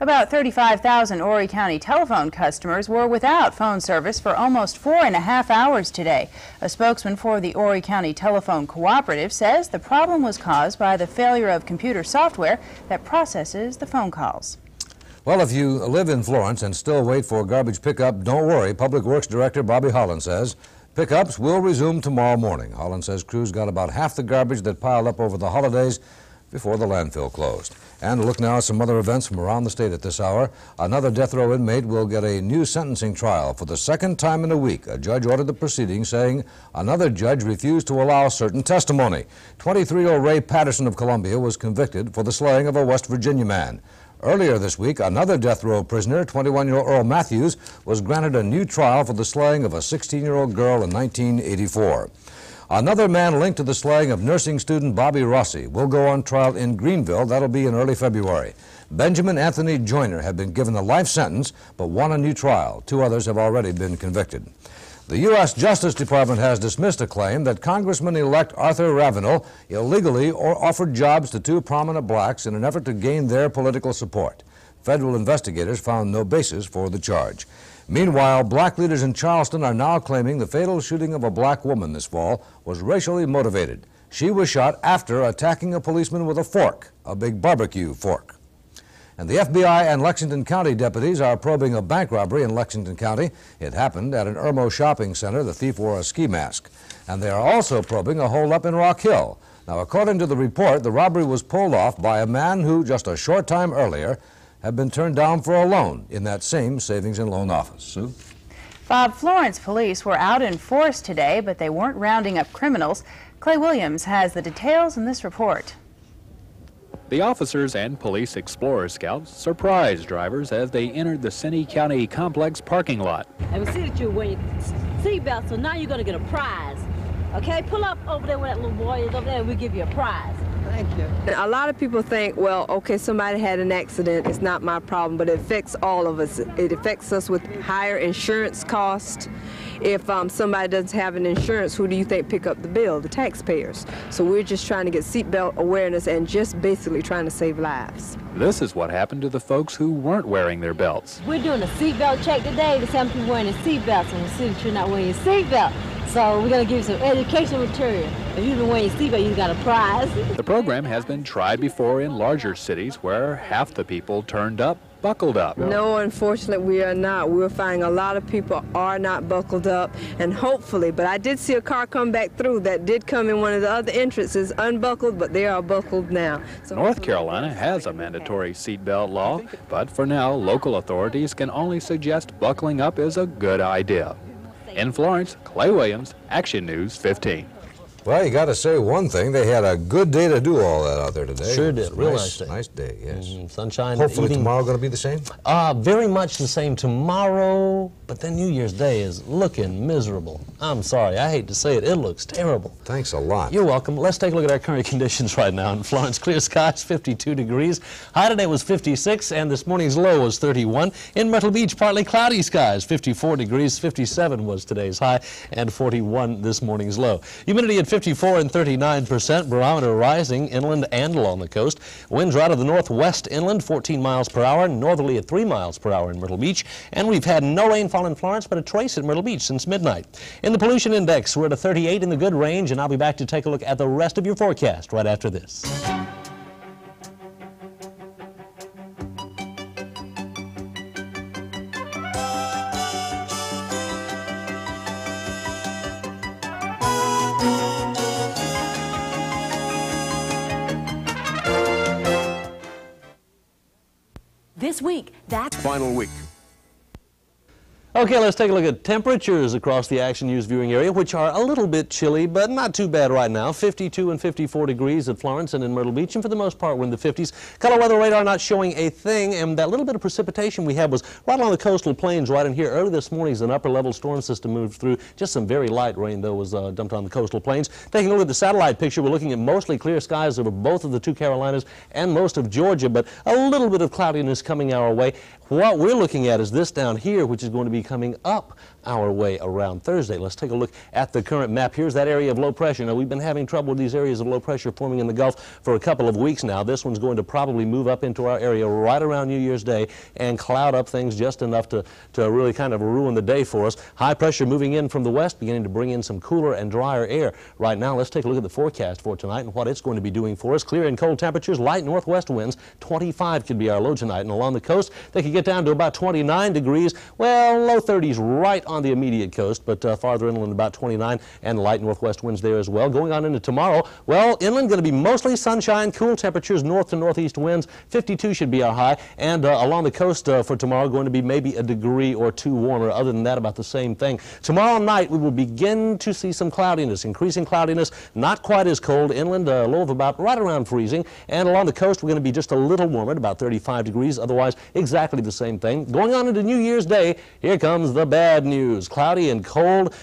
About 35,000 Horry County telephone customers were without phone service for almost 4.5 hours today. A spokesman for the Horry County Telephone Cooperative says the problem was caused by the failure of computer software that processes the phone calls. Well, if you live in Florence and still wait for garbage pickup, don't worry. Public Works Director Bobby Holland says pickups will resume tomorrow morning. Holland says crews got about half the garbage that piled up over the holidays before the landfill closed. And look now at some other events from around the state at this hour. Another death row inmate will get a new sentencing trial. For the second time in a week, a judge ordered the proceedings, saying another judge refused to allow certain testimony. 23-year-old Ray Patterson of Columbia was convicted for the slaying of a West Virginia man. Earlier this week, another death row prisoner, 21-year-old Earl Matthews, was granted a new trial for the slaying of a 16-year-old girl in 1984. Another man linked to the slaying of nursing student Bobby Rossi will go on trial in Greenville. That'll be in early February. Benjamin Anthony Joyner had been given a life sentence but won a new trial. Two others have already been convicted. The U.S. Justice Department has dismissed a claim that Congressman-elect Arthur Ravenel illegally offered jobs to two prominent blacks in an effort to gain their political support. Federal investigators found no basis for the charge. Meanwhile, black leaders in Charleston are now claiming the fatal shooting of a black woman this fall was racially motivated. She was shot after attacking a policeman with a fork, a big barbecue fork. And the FBI and Lexington County deputies are probing a bank robbery in Lexington County. It happened at an Irmo shopping center. The thief wore a ski mask. And they are also probing a holdup in Rock Hill. Now, according to the report, the robbery was pulled off by a man who, just a short time earlier, had been turned down for a loan in that same savings and loan office. Sue? Bob, Florence police were out in force today, but they weren't rounding up criminals. Clay Williams has the details in this report. The officers and police Explorer Scouts surprised drivers as they entered the Seney County Complex parking lot. And we see that you're wearing your seatbelt, so now you're going to get a prize. Okay, pull up over there where that little boy is over there and we'll give you a prize. Thank you. A lot of people think, well, okay, somebody had an accident, it's not my problem, but it affects all of us. It affects us with higher insurance costs. If somebody doesn't have an insurance, who do you think pick up the bill? The taxpayers. So we're just trying to get seatbelt awareness and just basically trying to save lives. This is what happened to the folks who weren't wearing their belts. We're doing a seatbelt check today to some people wearing their seatbelts, and we see that you're not wearing your seatbelt. So we're going to give you some educational material. If you've been wearing your seatbelt, you got a prize. The program has been tried before in larger cities where half the people turned up buckled up. No, unfortunately, we are not. We're finding a lot of people are not buckled up, and hopefully, but I did see a car come back through that did come in one of the other entrances unbuckled, but they are buckled now. So North Carolina has a mandatory seatbelt law, but for now, local authorities can only suggest buckling up is a good idea. In Florence, Clay Williams, Action News 15. Well, you got to say one thing. They had a good day to do all that out there today. Sure did. Real nice day. Nice day, yes. Sunshine. Hopefully eating. tomorrow going to be the same? Very much the same tomorrow, but then New Year's Day is looking miserable. I'm sorry. I hate to say it. It looks terrible. Thanks a lot. You're welcome. Let's take a look at our current conditions right now. In Florence, clear skies, 52 degrees. High today was 56, and this morning's low was 31. In Myrtle Beach, partly cloudy skies, 54 degrees. 57 was today's high, and 41 this morning's low. Humidity at 54 and 39%. Barometer rising inland and along the coast. Winds are out of the northwest inland, 14 miles per hour. Northerly at 3 miles per hour in Myrtle Beach. And we've had no rainfall in Florence, but a trace at Myrtle Beach since midnight. In the pollution index, we're at a 38 in the good range, and I'll be back to take a look at the rest of your forecast right after this. This week, that's final week. Okay, let's take a look at temperatures across the Action News viewing area, which are a little bit chilly, but not too bad right now. 52 and 54 degrees at Florence and in Myrtle Beach, and for the most part we're in the 50s. Color weather radar not showing a thing, and that little bit of precipitation we had was right along the coastal plains right in here. Early this morning as an upper-level storm system moved through. Just some very light rain, though, was dumped on the coastal plains. Taking a look at the satellite picture, we're looking at mostly clear skies over both of the two Carolinas and most of Georgia, but a little bit of cloudiness coming our way. What we're looking at is this down here, which is going to be coming up our way around Thursday. Let's take a look at the current map. Here's that area of low pressure. Now, we've been having trouble with these areas of low pressure forming in the Gulf for a couple of weeks now. This one's going to probably move up into our area right around New Year's Day and cloud up things just enough to really kind of ruin the day for us. High pressure moving in from the west, beginning to bring in some cooler and drier air. Right now, let's take a look at the forecast for tonight and what it's going to be doing for us. Clear and cold temperatures, light northwest winds. 25 could be our low tonight, and along the coast, they could get down to about 29 degrees. Well, low 30s right on the immediate coast, but farther inland about 29, and light northwest winds there as well. Going on into tomorrow, well, inland going to be mostly sunshine, cool temperatures, north to northeast winds. 52 should be our high, and along the coast for tomorrow going to be maybe a degree or two warmer. Other than that, about the same thing. Tomorrow night, we will begin to see some cloudiness, increasing cloudiness, not quite as cold. Inland, low of about right around freezing, and along the coast, we're going to be just a little warmer, at about 35 degrees. Otherwise, exactly the same thing. Going on into New Year's Day, here comes the bad news. Cloudy and cold,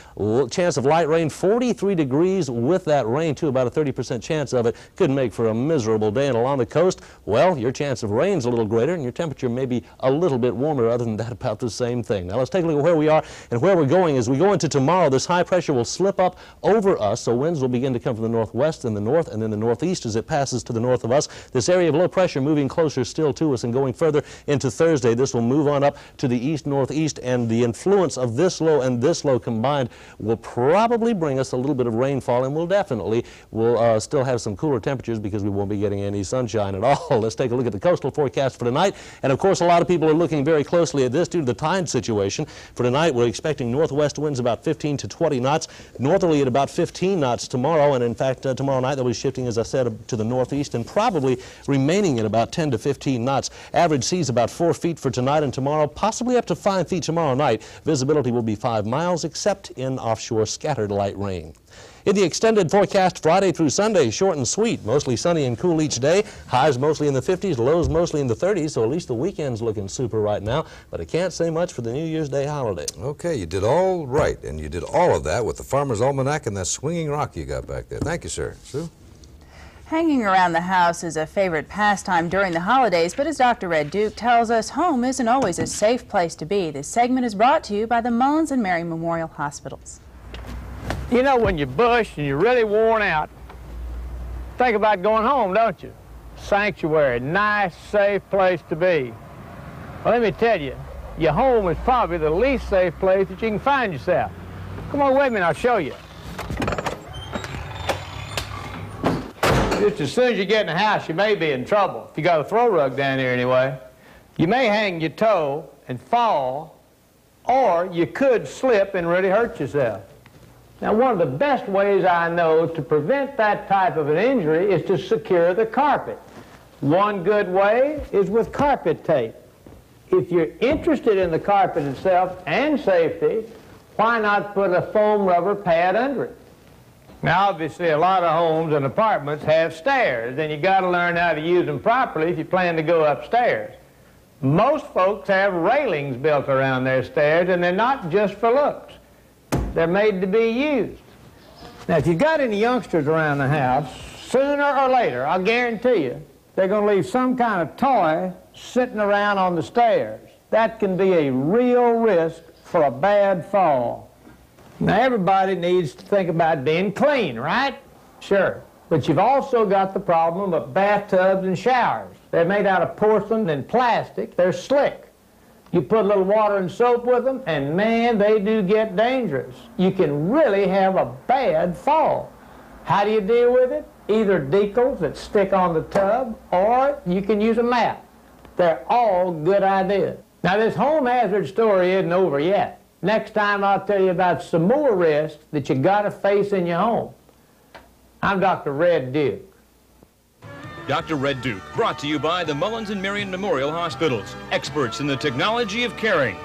chance of light rain, 43 degrees with that rain, too, about a 30% chance of it. Could make for a miserable day. And along the coast, well, your chance of rain's a little greater, and your temperature may be a little bit warmer. Other than that, about the same thing. Now, let's take a look at where we are and where we're going. As we go into tomorrow, this high pressure will slip up over us, so winds will begin to come from the northwest and the north, and then the northeast as it passes to the north of us. This area of low pressure moving closer still to us and going further into Thursday. This will move on up to the east-northeast, and the influence of this low and this low combined will probably bring us a little bit of rainfall, and we'll still have some cooler temperatures because we won't be getting any sunshine at all. Let's take a look at the coastal forecast for tonight. And of course, a lot of people are looking very closely at this due to the tide situation. For tonight, we're expecting northwest winds about 15 to 20 knots, northerly at about 15 knots tomorrow, and in fact, tomorrow night they'll be shifting, as I said, to the northeast and probably remaining at about 10 to 15 knots. Average seas about 4 feet for tonight and tomorrow, possibly up to 5 feet tomorrow night. Visibility will be 5 miles, except in offshore scattered light rain. In the extended forecast Friday through Sunday, short and sweet, mostly sunny and cool each day. Highs mostly in the 50s, lows mostly in the 30s, so at least the weekend's looking super right now. But I can't say much for the New Year's Day holiday. Okay, you did all right, and you did all of that with the Farmer's Almanac and that swinging rock you got back there. Thank you, sir. Sue? Hanging around the house is a favorite pastime during the holidays, but as Dr. Red Duke tells us, home isn't always a safe place to be. This segment is brought to you by the Mullins and Mary Memorial Hospitals. You know, when you're bushed and you're really worn out, think about going home, don't you? Sanctuary, nice, safe place to be. Well, let me tell you, your home is probably the least safe place that you can find yourself. Come on with me and I'll show you. Just as soon as you get in the house, you may be in trouble. If you got a throw rug down here anyway. You may hang your toe and fall, or you could slip and really hurt yourself. Now, one of the best ways I know to prevent that type of an injury is to secure the carpet. One good way is with carpet tape. If you're interested in the carpet itself and safety, why not put a foam rubber pad under it? Now, obviously, a lot of homes and apartments have stairs, and you got to learn how to use them properly if you plan to go upstairs. Most folks have railings built around their stairs, and they're not just for looks. They're made to be used. Now, if you've got any youngsters around the house, sooner or later, I'll guarantee you, they're going to leave some kind of toy sitting around on the stairs. That can be a real risk for a bad fall. Now, everybody needs to think about being clean, right? Sure. But you've also got the problem of bathtubs and showers. They're made out of porcelain and plastic. They're slick. You put a little water and soap with them, and man, they do get dangerous. You can really have a bad fall. How do you deal with it? Either decals that stick on the tub, or you can use a mat. They're all good ideas. Now, this home hazard story isn't over yet. Next time, I'll tell you about some more risks that you got to face in your home. I'm Dr. Red Duke. Dr. Red Duke, brought to you by the Mullins and Mary Memorial Hospitals, experts in the technology of caring.